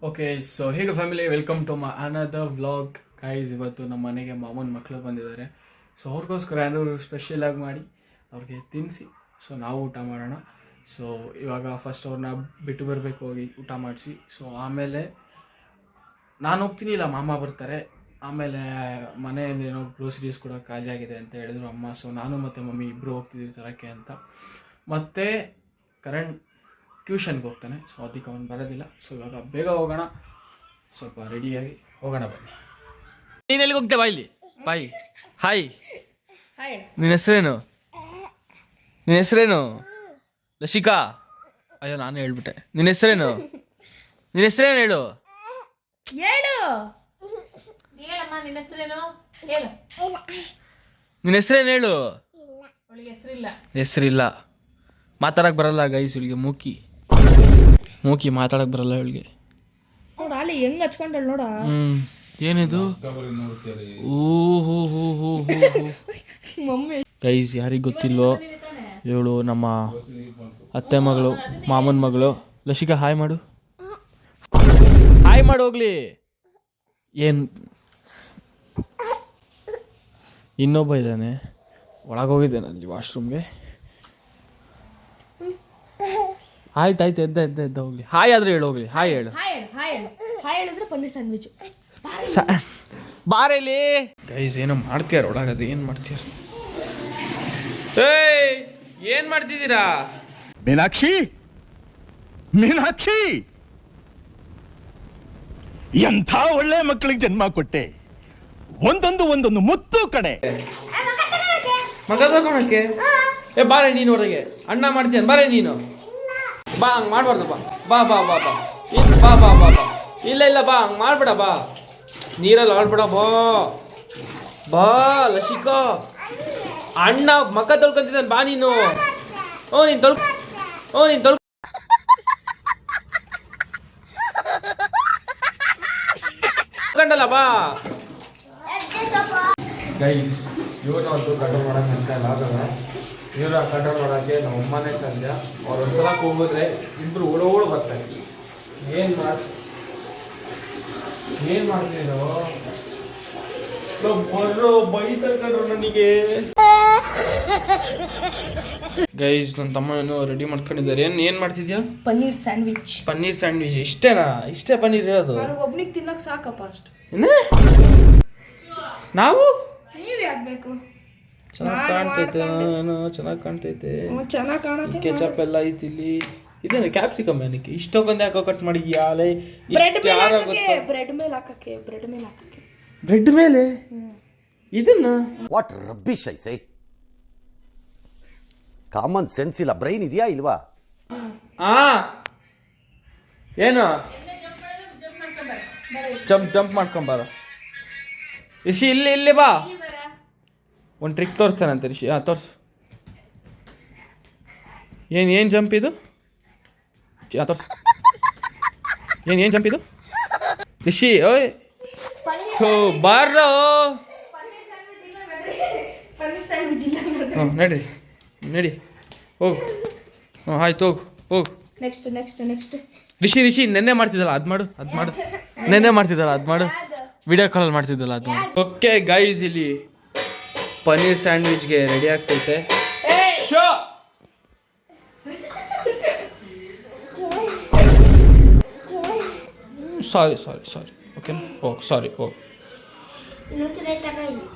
Okay so ಹೇಗೆ family welcome to my another vlog guys. ಇವತ್ತು ನಮ್ಮ ಮನೆಗೆ ಮಾಮನ ಮಕ್ಕಳು ಬಂದಿದ್ದಾರೆ. ಸೊ ಅವ್ರಿಗೋಸ್ಕರ ಏನಾದರೂ ಸ್ಪೆಷಲಾಗಿ ಮಾಡಿ ಅವ್ರಿಗೆ ತಿನ್ನಿಸಿ ಸೊ ನಾವು ಊಟ ಮಾಡೋಣ. ಸೊ ಇವಾಗ ಫಸ್ಟ್ ಅವ್ರನ್ನ ಬಿಟ್ಟು ಬರಬೇಕು, ಹೋಗಿ ಊಟ ಮಾಡಿಸಿ. ಸೊ ಆಮೇಲೆ ನಾನು ಹೋಗ್ತೀನಿ, ಇಲ್ಲ ಮಾಮ ಬರ್ತಾರೆ. ಆಮೇಲೆ ಮನೆಯಲ್ಲಿ ಏನೋ ಗ್ರೋಸರೀಸ್ ಕೂಡ ಖಾಲಿ ಆಗಿದೆ ಅಂತ ಹೇಳಿದ್ರು ಅಮ್ಮ. ಸೊ ನಾನು ಮತ್ತು ಮಮ್ಮಿ ಇಬ್ಬರು ಹೋಗ್ತಿದ್ದೀವಿ ತರೋಕ್ಕೆ ಅಂತ. ಮತ್ತು ಕರಣ್ ಟ್ಯೂಷನ್ಗೆ ಹೋಗ್ತಾನೆ, ಸೊ ಅದಕ್ಕೆ ಅವನು ಬರೋದಿಲ್ಲ. ಸೊ ಇವಾಗ ಬೇಗ ಹೋಗೋಣ, ಸ್ವಲ್ಪ ರೆಡಿಯಾಗಿ ಹೋಗೋಣ ಬನ್ನಿ. ನೀನು ಎಲ್ಲಿಗೆ ಹೋಗ್ತೇ? ಬಾಯ್ಲಿ ಬಾಯ್. ಹಾಯ್, ನಿನ್ನ ಹೆಸರೇನು? ನಿನ್ನ ಹೆಸರೇನು? ಲಸಿಕಾ. ಅಯ್ಯೋ ನಾನು ಹೇಳ್ಬಿಟ್ಟೆ. ನಿನ್ನ ಹೆಸರೇನು? ನಿನ್ನ ಹೆಸರೇನು ಹೇಳು. ನಿನ್ನ ಹೆಸರೇನು ಹೇಳು. ಹೆಸರಿಲ್ಲ, ಮಾತಾಡಕ್ಕೆ ಬರಲ್ಲ ಗೈಸ್ ಇವಳಿಗೆ. ಮೂಕಿ ಮಾತಾಡಕ್ಕೆ ಬರಲ್ಲ ಇವಳಿಗೆ. ನೋಡ ಅಲ್ಲಿ ಹೆಂಗ್ ಹಚ್ಕೊಂಡಳು ನೋಡ. ಏನಿದು? ಗೈಸ್ ಯಾರಿಗೆ ಗೊತ್ತಿಲ್ವೋ, ಇವಳು ನಮ್ಮ ಅತ್ತೆ ಮಗಳು, ಮಾಮನ ಮಗಳು. ಲಸಿಕಾ ಹಾಯ್ ಮಾಡು, ಹಾಯ್ ಮಾಡು ಹೋಗ್ಲಿ. ಏನು ಇನ್ನೊಬ್ಬ ಇದ್ದಾನೆ, ಒಳಗೋಗಿದ್ದಾನೆ ಅಲ್ಲಿ ವಾಶ್ರೂಮ್ಗೆ. ಆಯ್ತು ಎದ್ದ ಹೋಗ್ಲಿ. ಹಾಯ್ ಆದ್ರೆ ಹೇಳು ಹೋಗ್ಲಿ. ಹಾಯ್ ಹೇಳು. ಹೇಳಿದ್ರೆ ಪನ್ನೀರ್ ಸ್ಯಾಂಡ್ವಿಚ್ ಬಾರೇಲಿ. ಗೈಸ್ ಏನೋ ಮಾಡ್ತೀಯಾರ ಒಳಗದು, ಏನು ಮಾಡ್ತೀಯಾರ? ಏನ್ ಮಾಡ್ತಿದ್ದೀರಾ? ಮೀನಾಕ್ಷಿ ಎಂಥ ಒಳ್ಳೆ ಮಕ್ಕಳಿಗೆ ಜನ್ಮ ಕೊಟ್ಟೆ. ಒಂದೊಂದು ಮುತ್ತು ಕಡೆ. ಮಗ ತಗೊಳಕ್ಕೆ ಬಾರೆ ನೀನು ಹೊರಗೆ. ಅಣ್ಣ ಮಾಡ್ತೀಯನ್ ಬಾರೆ ನೀನು. ಬಾ, ಹಂಗೆ ಮಾಡಬಾರ್ದು. ಬಾ ಬಾ ಬಾ ಬಾ ಬಾ ಬಾ ಬಾ ಬಾ. ಇಲ್ಲ ಬಾ, ಹಂಗೆ ಮಾಡ್ಬೇಡ. ಬಾ, ನೀರಲ್ಲಿ ಆಡ್ಬೇಡ. ಬಾ ಲಸಿಕಾ. ಅಣ್ಣ ಮಕ್ಕ ತೊಳ್ಕೊಂತಿದ್ದಾನೆ, ಬಾ ನೀನು. ನೀನು ತೊಳ್ಕೊಂಡಲ್ಲ, ಬಾ. ಗೈಸ್ ಇವ್ರನ್ನಂತೂ ಕಂಟ್ರೋಲ್ ಮಾಡೋಕೆ ಅಂತ ಆಗಲ್ಲ. ಇವ್ರ ಕಂಟ್ರೋಲ್ ಮಾಡೋಕ್ಕೆ ನಮ್ಮ ಅಮ್ಮನೇ ಸಾಧ್ಯ. ಅವ್ರು ಒಂದ್ಸಲ ಕೂಗಿದ್ರೆ ಇಬ್ಬರು ಓಡೋಳು ಬರ್ತಾರೆ. ಏನು ಮಾಡ್ತೀರೋ ಬೈತಲ್ಕಂಡ್ರು ನನಗೆ. ಗೈಸ್ ನನ್ನ ತಮ್ಮ ಏನೋ ರೆಡಿ ಮಾಡ್ಕೊಂಡಿದ್ದಾರೆ. ಏನು ಮಾಡ್ತಿದ್ಯಾ? ಪನ್ನೀರ್ ಸ್ಯಾಂಡ್ವಿಚ್. ಇಷ್ಟೇನಾ? ಇಷ್ಟೇ ಪನ್ನೀರ್ ಇರೋದು? ಒಬ್ನಿಗೆ ತಿನ್ನಕ್ ಸಾಕಪ್ಪ ಅಷ್ಟು. ನಾವು ನೀವೇ ಆಗ್ಬೇಕು. ಚೆನ್ನಾಗಿ ಕಾಣ್ತೈತೆ. ಕೆಚಪ್ ಎಲ್ಲ ಐತಿ ಇಲ್ಲಿ. ಇದೇನು ಕ್ಯಾಪ್ಸಿಕಮ್ ಏನಕ್ಕೆ ಇಷ್ಟೊಂದು ಯಾಕೋ ಕಟ್ ಮಾಡಿದ್ಯಾ? ಬ್ರೆಡ್ ಮೇಲೆ ಇದನ್ನ what rubbish I say. Common sense ಇಲ್ಲ, ಬ್ರೈನ್ ಇದೆಯಾ ಇಲ್ವಾ? ಏನು ಜಂಪ್ ಮಾಡ್ಕೊಂಬಾರ ರಿಷಿ. ಇಲ್ಲಿ ಬಾ, ಒಂದು ಟ್ರಿಕ್ ತೋರಿಸ್ತಾನಂತೆ ರಿಷಿ. ತೋರ್ಸು. ಏನು ಜಂಪ್ ಇದು? ತೋರ್ಸು. ಏನು ಜಂಪ್ ಇದು ರಿಷಿ? ಓಯ್ ಬಾರೋ. ನಡಿ ಹೋಗು. ಆಯ್ತು ಹೋಗು. ನೆಕ್ಸ್ಟ್ ರಿಷಿ ನೆನ್ನೆ ಮಾಡ್ತಿದ್ದಲ್ಲ ಅದು ಮಾಡು. ನೆನ್ನೆ ಮಾಡ್ತಿದ್ದಲ್ಲ ಅದು ಮಾಡು. ವಿಡಿಯೋ ಕಾಲಲ್ಲಿ ಮಾಡ್ತಿದ್ದಲ್ಲ ಅದು ಮಾಡು. ಓಕೆ ಗೈಸ್, ಇಲ್ಲಿ ಪನ್ನೀರ್ ಸ್ಯಾಂಡ್ವಿಚ್ಗೆ ರೆಡಿ ಆಗ್ತೈತೆ. ಸಾರಿ ಓಕೆ ಸಾರಿ.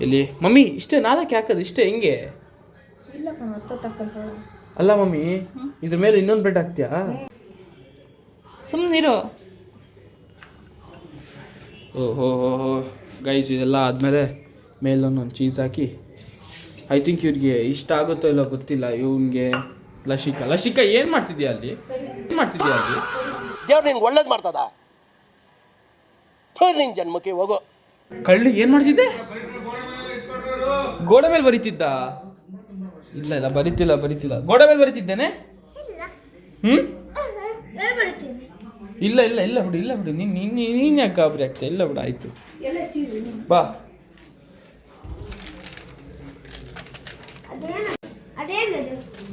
ಇಲ್ಲಿ ಮಮ್ಮಿ ಇಷ್ಟೇ 4 ಹಾಕೋದು ಇಷ್ಟೇ ಹಿಂಗೆ ಅಲ್ಲ ಮಮ್ಮಿ, ಇದ್ರ ಮೇಲೆ ಇನ್ನೊಂದು ಬ್ರೆಡ್ ಹಾಕ್ತೀಯಾ? ಸುಮ್ಮನಿರೋ. ಓಹೋ ಗೈಸ್, ಇದೆಲ್ಲ ಆದಮೇಲೆ ಮೇಲೊಂದೊಂದು ಚೀಸ್ ಹಾಕಿ. ಐ ಥಿಂಕ್ ಇವ್ರಿಗೆ ಇಷ್ಟ ಆಗುತ್ತೋ ಇಲ್ಲೋ ಗೊತ್ತಿಲ್ಲ. ಇವನಿಗೆ ಲಸಿಕಾ ಏನು ಮಾಡ್ತಿದ್ಯಾ ಅಲ್ಲಿ? ದೇವ್ರು ನಿಂಗೆ ಒಳ್ಳೇದು ಮಾಡ್ತದ. ನಿನ್ ಜನ್ಮಕ್ಕೆ ಹೋಗೋ. ಕಳ್ಳಿ ಏನು ಮಾಡ್ತಿದ್ದೆ? ಗೋಡೆ ಮೇಲೆ ಬರೀತಿದ್ದ? ಇಲ್ಲ ಬರೀತಿಲ್ಲ. ಗೋಡೆ ಮೇಲೆ ಬರೀತಿದ್ದೇನೆ. ಇಲ್ಲ ಬಿಡು. ನೀನು ಯಾಕೆ ಗಾಬರಿ ಆಗ್ತಾ? ಇಲ್ಲ ಬಿಡು, ಆಯ್ತು ಬಾ.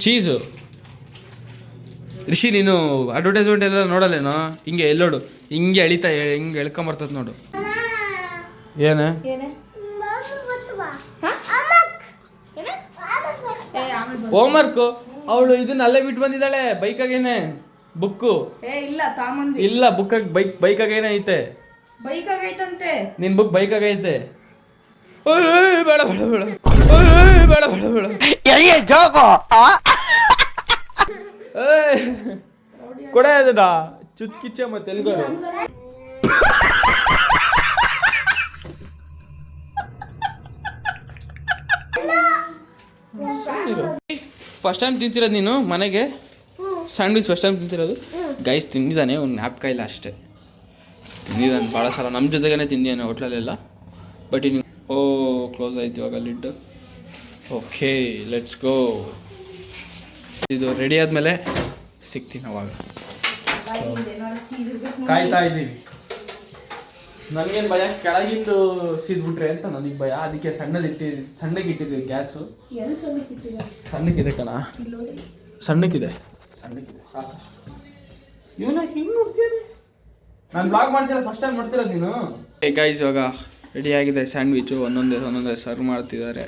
ಚೀಸು ರಿಷಿ ನೀನು ಅಡ್ವರ್ಟೈಸ್ಮೆಂಟ್ ಎಲ್ಲ ನೋಡಲ್ಲೇನೋ? ಹಿಂಗೆ ಎಲ್ಲೋಡು, ಹಿಂಗೆ ಎಳಿತಾ ಹಿಂಗೆ ಎಳ್ಕೊಂಬರ್ತದ ನೋಡು. ಏನು ಹೋಮ್ವರ್ಕು? ಅವಳು ಇದನ್ನ ಅಲ್ಲೇ ಬಿಟ್ಟು ಬಂದಿದ್ದಾಳೆ ಬೈಕಾಗೇನೆ. ಬುಕ್ಕು ಇಲ್ಲ ತಾಮಂದಿ. ಇಲ್ಲ, ಬುಕ್ಕಾಗ ಬೈಕಾಗೇನೆ ಐತೆ. ಬೈಕಾಗೈತಂತೆ ನಿನ್ ಬುಕ್ ಬೈಕಾಗೈತೆ. ಬೇಡ ಬೇಡ ಬೇಡ ಬೇಡ ಬೇಡ ಬೇಡ ಕೊಡ ಅದನ್ನ ಚುಚ್ಕಿಚ್ಚ ಮತ್ತೆ ಎಲ್ಗೋ. ಫಸ್ಟ್ ಟೈಮ್ ತಿಂತಿರೋದು ನೀನು ಮನೆಗೆ ಸ್ಯಾಂಡ್ವಿಚ್? ಫಸ್ಟ್ ಟೈಮ್ ತಿಂತಿರೋದು ಗೈಸ್? ತಿಂದಿದ್ದಾನೆ, ಒಂದು ಜ್ಞಾಪಕ ಇಲ್ಲ ಅಷ್ಟೇ. ತಿಂದಿದ್ದಾನೆ ಭಾಳ ಸಲ, ನಮ್ಮ ಜೊತೆಗೇ ತಿಂದಿದ್ದಾನೆ ಹೋಟ್ಲಲ್ಲೆಲ್ಲ. ಬಟ್ ಇನ್ನು ಕ್ಲೋಸ್ ಆಯ್ತು ಇವಾಗ ಲಿಡ್. Okay let's go. ಇದು ರೆಡಿ ಆದಮೇಲೆ ಸಿಗ್ತೀನಿ ಅವಾಗ. ಕಾಯ್ತಾ ಇದ್ದೀವಿ. ನನಗೇನು ಭಯ, ಕೆಳಗಿಂದು ಸಿದ್ಬಿಟ್ರೆ ಅಂತ ನನಗೆ ಭಯ. ಅದಕ್ಕೆ ಸಣ್ಣಗಿಟ್ಟಿದ್ವಿ ಗ್ಯಾಸು. ಸಣ್ಣಕ್ಕಿದೆ ಕಣ, ಸಣ್ಣಕ್ಕಿದೆ ಸಾಕಷ್ಟು. ಇವನ ಹಿಂಗೆ ನೋಡ್ತೀನಿ. ನಾನು ಬ್ಲಾಗ್ ಮಾಡ್ತೀರ, ಫಸ್ಟ್ ಟೈಮ್ ಮಾಡ್ತಿರೋದು ನೀನು. ಗೈಸ್ ಇವಾಗ ರೆಡಿಯಾಗಿದೆ ಸ್ಯಾಂಡ್ವಿಚು. ಒಂದೊಂದೇ ಸರ್ವ್ ಮಾಡ್ತಿದ್ದಾರೆ.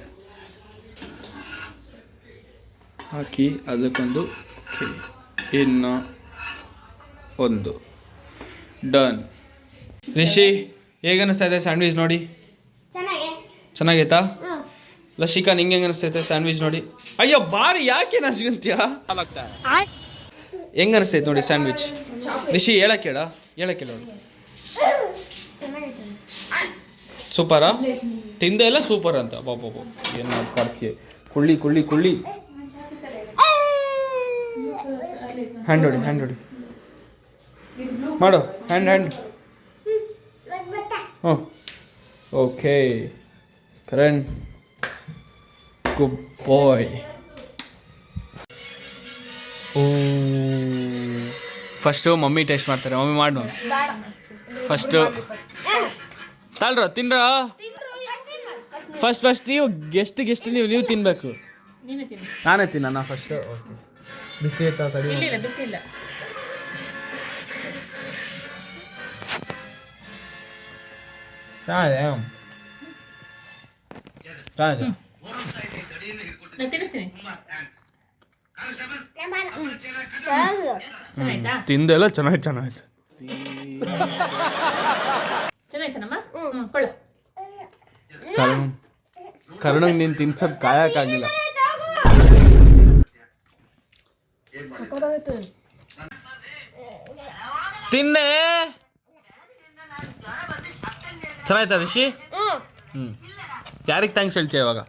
ಹಾಕಿ ಅದಕ್ಕೊಂದು ಇನ್ನು ಒಂದು ಡನ್. ರಿಷಿ ಹೇಗೆ ಅನ್ನಿಸ್ತಾ ಸ್ಯಾಂಡ್ವಿಚ್ ನೋಡಿ? ಚೆನ್ನಾಗೈತಾ? ಲಶಿಕಾ ನಿಂಗೆ ಹೆಂಗೆ ಅನಿಸ್ತೈತೆ ಸ್ಯಾಂಡ್ವಿಚ್ ನೋಡಿ? ಅಯ್ಯೋ ಬಾರಿ, ಯಾಕೆ ನಚ್ಕೊಂತೀಯ? ಹೆಂಗೆ ಅನಿಸ್ತೈತೆ ನೋಡಿ ಸ್ಯಾಂಡ್ವಿಚ್? ರಿಷಿ ಹೇಳಕ್ಕೆ ನೋಡಿ. ಸೂಪರಾ? ತಿಂದೆ ಇಲ್ಲ ಸೂಪರ್ ಅಂತ? ಬಾಬು ಏನು ಮಾಡ್ತೀಯ? ಕುಳ್ಳಿ ಹ್ಯಾಂಡ್ ಹೊಡಿ ಮಾಡು. ಹ್ಯಾಂಡ್ ಹ್ಞೂ ಓಕೆ ಕರಣ್, ಗುಡ್ ಬಾಯ್. ಫಸ್ಟು ಮಮ್ಮಿ ಟೇಸ್ಟ್ ಮಾಡ್ತಾರೆ. ಮಮ್ಮಿ ಮಾಡು ಫಸ್ಟು. ತಾಳ್ರ ತಿನ್ರ ಫಸ್ಟ್ ನೀವು ಗೆಸ್ಟ್ ನೀವು ತಿನ್ಬೇಕು. ನಾನೇ ತಿನ್ನ ಫಸ್ಟು. ಓಕೆ ಬಿಸಿ ಇರ್ತಾವ ತಡಿ. ಬಿಸಿ ಇಲ್ಲ. ಚೆನ್ನಾಗಿದೆ. ತಿಂದೆಲ್ಲ ಚೆನ್ನಾಯ್ತು. ಕರ್ಣಂಗೆ ನೀನು ತಿನ್ಸೋದು ಕಾಯಕ್ಕಾಗಿಲ್ಲ. ತಿನ್ನೆ. ಚೆನ್ನಾಯ್ತಾ ರಿಷಿ? ಯಾರಿಗೆ ಥ್ಯಾಂಕ್ಸ್ ಹೇಳ್ತೀಯ ಇವಾಗ?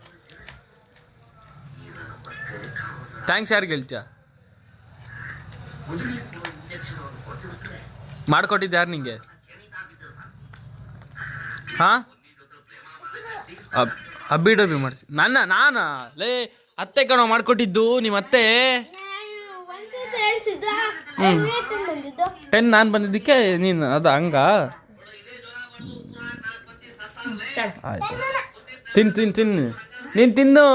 ಥ್ಯಾಂಕ್ಸ್ ಯಾರಿಗೆ ಹೇಳ್ತೀಯ? ಮಾಡ್ಕೊಟ್ಟಿದ್ದು ಯಾರು ನಿಂಗೆ? ಹಾಂ ಅಬ್ಬಿ ಡಬ್ಬಿ ಮಾಡ್ತೀನಿ ನಾನು ಲೇ ಅತ್ತೆ ಕಣೋ ಮಾಡ್ಕೊಟ್ಟಿದ್ದು. ನಿಮ್ಮ ಅತ್ತೆ 10 ನಾನು ಬಂದಿದ್ದಕ್ಕೆ ನೀನು ಅದು ಹಂಗ? ಆಯ್ತು ತಿನ್ನು ನೀನು ತಿನ್ನು,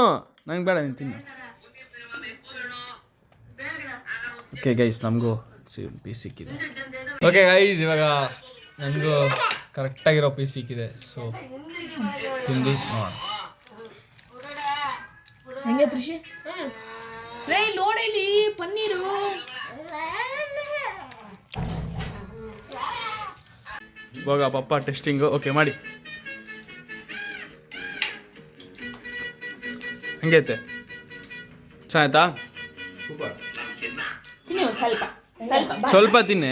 ನಂಗೆ ಬೇಡ, ನೀನು ತಿನ್ನು. ಓಕೆ ಗೈಸ್, ನಮಗೂ ಪೀಸ್ ಸಿಕ್ಕಿದೆ. ಓಕೆ ಗೈಸ್, ಇವಾಗ ನನಗೂ ಕರೆಕ್ಟಾಗಿರೋ ಪೀಸ್ ಸಿಕ್ಕಿದೆ. ಸೊ ತಿಂದು ಹಂಗೆ ತ್ರಿಷಿ ನೋಡಲಿ ಪನ್ನೀರು. ಇವಾಗ ಪಪ್ಪ ಟೆಸ್ಟಿಂಗು. ಓಕೆ ಮಾಡಿ. ಹಂಗೈತೆ? ಚೆನ್ನಾಯ್ತಾ? ಸ್ವಲ್ಪ ತಿನ್ನೆ.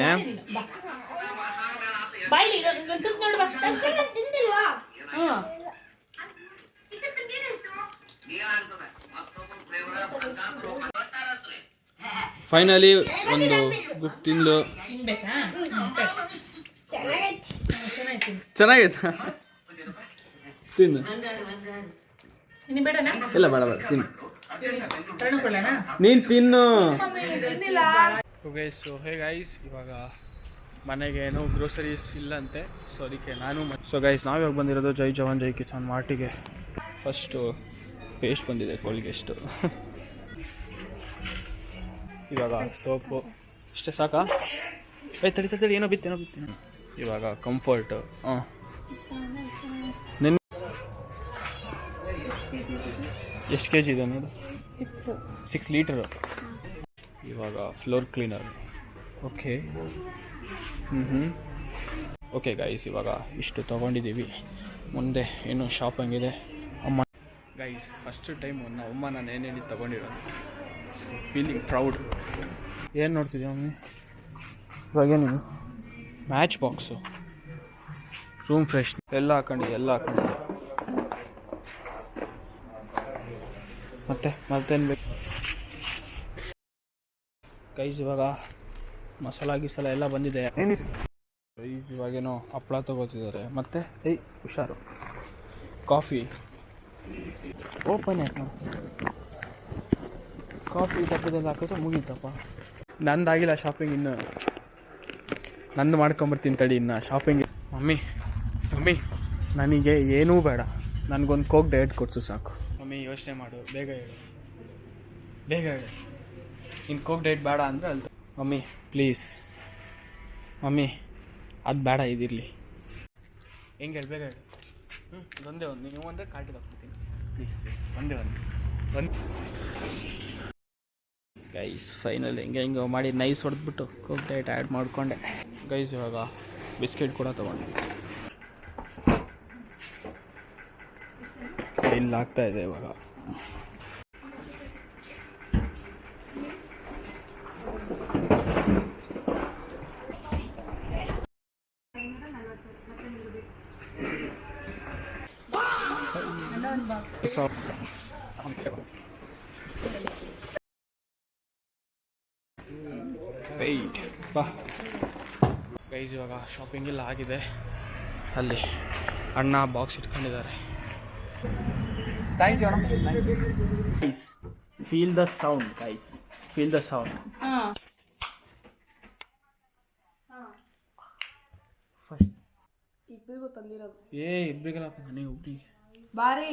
ಫೈನಲಿ ಒಂದು ಗುಪ್ ತಿಂದು. ಚೆನ್ನಾಗೈತಾ? ತಿನ್ನು. ಇಲ್ಲ ಬೇಡ ತಿನ್ನು, ನೀನು ತಿನ್ನು. ಸೊ ಹೇ ಗೈಸ್, ಇವಾಗ ಮನೆಗೆ ಏನೋ ಗ್ರೋಸರೀಸ್ ಇಲ್ಲಂತೆ. ಸೊ ಅದಕ್ಕೆ ನಾನು ಗೈಸ್ ನಾವಿವಾಗ ಬಂದಿರೋದು ಜೈ ಜವಾನ್ ಜೈ ಕಿಸಾನ್ ಮಾರ್ಟಿಗೆ. ಫಸ್ಟು ಪೇಸ್ಟ್ ಬಂದಿದೆ ಕೋಲ್ಗೇಸ್ಟು. ಇವಾಗ ಸೋಪು ಇಷ್ಟೇ ಸಾಕಾ? ತಡಿ ತಡಿ, ಏನೋ ಬಿತ್ತು. ಇವಾಗ ಕಂಫರ್ಟ್. ನಿನ್ನ ಎಷ್ಟು ಕೆ ಜಿ ಇದೆ ಅನ್ನೋದು? 6 ಲೀಟರು. ಇವಾಗ floor cleaner. Okay. Okay guys, ಇವಾಗ ಇಷ್ಟು ತೊಗೊಂಡಿದ್ದೀವಿ. ಮುಂದೆ ಏನು ಶಾಪಿಂಗ್ ಇದೆ. ಅಮ್ಮ ಗೈಸ್, ಫಸ್ಟ್ ಟೈಮ್ ಅಮ್ಮ ನಾನು ಏನೇನು ತೊಗೊಂಡಿರೋದು. So feeling proud. ಏನು ನೋಡ್ತಿದ್ಯಾ ಮಮ್ಮಿ? ಇವಾಗೇನು ಮ್ಯಾಚ್ ಬಾಕ್ಸು, ರೂಮ್ ಫ್ರೆಶ್ ಎಲ್ಲ ಹಾಕೊಂಡಿದ್ದೆ. ಮತ್ತೇನು ಬೇಕು ಗೈಸ್? ಇವಾಗ ಮಸಾಲ ಗಿಸಾಲ ಎಲ್ಲ ಬಂದಿದೆ. ಗೈಸ್ ಇವಾಗೇನೋ ಹಪ್ಪಳ ತೊಗೋತಿದ್ದಾರೆ. ಮತ್ತೆ ಹುಷಾರು. ಕಾಫಿ ಓಪನ್ ಯಾಕೆ ಮಾಡ್ತಾರೆ? ಕಾಫಿ ಡಬ್ಬದಲ್ಲಿ ಹಾಕಿದ್ರೆ ಮುಗೀತಪ್ಪ. ನಂದಾಗಿಲ್ಲ ಶಾಪಿಂಗ್ ಇನ್ನು. ನಂದು ಮಾಡ್ಕೊಂಬರ್ತೀನಿ ತಡಿ ಇನ್ನು ಶಾಪಿಂಗ್. ಮಮ್ಮಿ ನನಗೆ ಏನೂ ಬೇಡ, ನನಗೊಂದು ಕೋಕ್ ಡಯಟ್ ಕೊಡ್ಸು ಸಾಕು. ಮಮ್ಮಿ ಯೋಚನೆ ಮಾಡು, ಬೇಗ ಹೇಳು. ಇನ್ನು ಕೋಕ್ ಡಯಟ್ ಬೇಡ ಅಂದರೆ ಅಲ್ದು. ಮಮ್ಮಿ ಪ್ಲೀಸ್ ಮಮ್ಮಿ, ಅದು ಬೇಡ, ಇದಿರಲಿ. ಹೆಂಗೆ ಹೇಳಿ, ಬೇಗ ಹೇಳು. ಒಂದೇ ಒಂದು, ನೀವು ಅಂದರೆ ಕಾಟಿಗೆ ಹಾಕ್ಬಿಡ್ತೀನಿ. ಪ್ಲೀಸ್ ಒಂದೇ ಒಂದು. ಗೈಸ್ ಫೈನಲ್ ಹೆಂಗೆ ಮಾಡಿ ನೈಸ್ ಹೊಡೆದ್ಬಿಟ್ಟು ಕೋಕ್ ಡಯಟ್ ಆ್ಯಡ್ ಮಾಡಿಕೊಂಡೆ. ಗೈಸ್ ಇವಾಗ ಬಿಸ್ಕೆಟ್ ಕೂಡ ತೊಗೊಂಡಿದ್ದೆ. ಇಲ್ಲಿ ಆಗ್ತಾ ಇದೆ ಇವಾಗ. ವೆಯ್ಟ್ ಬಾ ಗೈಸ್, ಇವಾಗ ಶಾಪಿಂಗ್ ಎಲ್ಲ ಆಗಿದೆ. ಅಲ್ಲಿ ಅಣ್ಣ ಬಾಕ್ಸ್ ಇಟ್ಕೊಂಡಿದ್ದಾರೆ. ಥ್ಯಾಂಕ್ ಯು ಅಣ್ಣ. Guys feel the sound. First ಇಬ್ಬರಿಗೂ ತಂದಿರೋದು. ಇಬ್ಬರಿಗೆಲ್ಲ ನನಗೆ ಒಬ್ಬನಿಗೆ ಬಾರಿ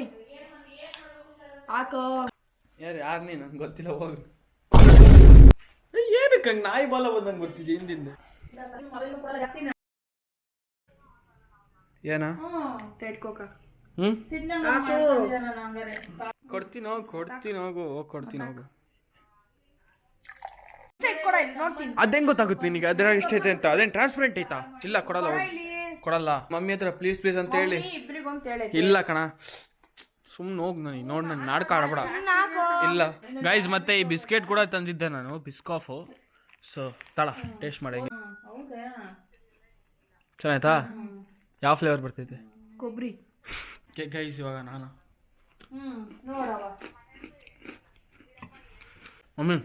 ಹಾಕೋ. ಯಾರು ನೀ? ನಂಗೆ ಗೊತ್ತಿಲ್ಲ, ಹೋಗಿ. ಏನಕ್ಕೆ ಹಂಗೆ ನಾಯಿ ಬಾಲ ಬಂದಂಗೆ ಗೊತ್ತಿದೆ ಹಿಂದಿಂದ. ಏನ ಕೊಡ್ತೀನಿ ಹೋಗು. ಅದೇನ್ ಗೊತ್ತಾಗುತ್ತೆ ನಿನಗೆ ಅದ್ರ ಎಷ್ಟೈತೆ ಅಂತ? ಅದೇನು ಟ್ರಾನ್ಸ್ಪರೆಂಟ್ ಐತಾ? ಇಲ್ಲ, ಕೊಡಲ್ಲ. ಮಮ್ಮಿ ಹತ್ರ ಪ್ಲೀಸ್ ಅಂತ ಹೇಳಿ. ಇಲ್ಲ ಕಣ, ಸುಮ್ಮನೆ ಹೋಗಿ. ನೋಡಿ ನಾನು ನಾಟಕ ಆಡಬೇಡ. ಇಲ್ಲ ಗೈಸ್, ಮತ್ತೆ ಈ ಬಿಸ್ಕೆಟ್ ಕೂಡ ತಂದಿದ್ದೆ ನಾನು, ಬಿಸ್ಕಾಫು. ಸೊ ತಳ ಟೇಸ್ಟ್ ಮಾಡಿ. ಚೆನ್ನಾಯ್ತಾ? ಯಾವ ಫ್ಲೇವರ್ ಬರ್ತೈತೆ? ಕೊಬ್ಬರಿ. ಗೈಸ್ ಇವಾಗ ನಾನು ಮಮ್ಮಿ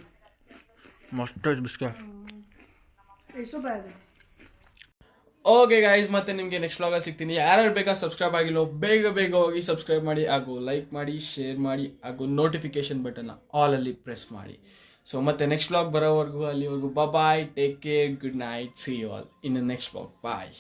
ಮಸ್ತ್ ಬಿಸ್ಕೆಟ್. ಎಷ್ಟು ಬಾಯ್? ಓಕೆ ಗೈಸ್, ಮತ್ತೆ ನಿಮಗೆ ನೆಕ್ಸ್ಟ್ ವ್ಲಾಗಲ್ಲಿ ಸಿಗ್ತೀನಿ. ಯಾರ್ಯಾರು ಬೇಕಾ ಸಬ್ಸ್ಕ್ರೈಬ್ ಆಗಿಲ್ಲ ಬೇಗ ಹೋಗಿ ಸಬ್ಸ್ಕ್ರೈಬ್ ಮಾಡಿ, ಹಾಗೂ ಲೈಕ್ ಮಾಡಿ, ಶೇರ್ ಮಾಡಿ, ಹಾಗೂ ನೋಟಿಫಿಕೇಶನ್ ಬಟನ್ನ ಆಲಲ್ಲಿ ಪ್ರೆಸ್ ಮಾಡಿ. ಸೊ ಮತ್ತೆ ನೆಕ್ಸ್ಟ್ ವ್ಲಾಗ್ ಬರೋವರೆಗೂ, ಅಲ್ಲಿವರೆಗೂ bye, take care, good night, see you all in the next vlog. Bye.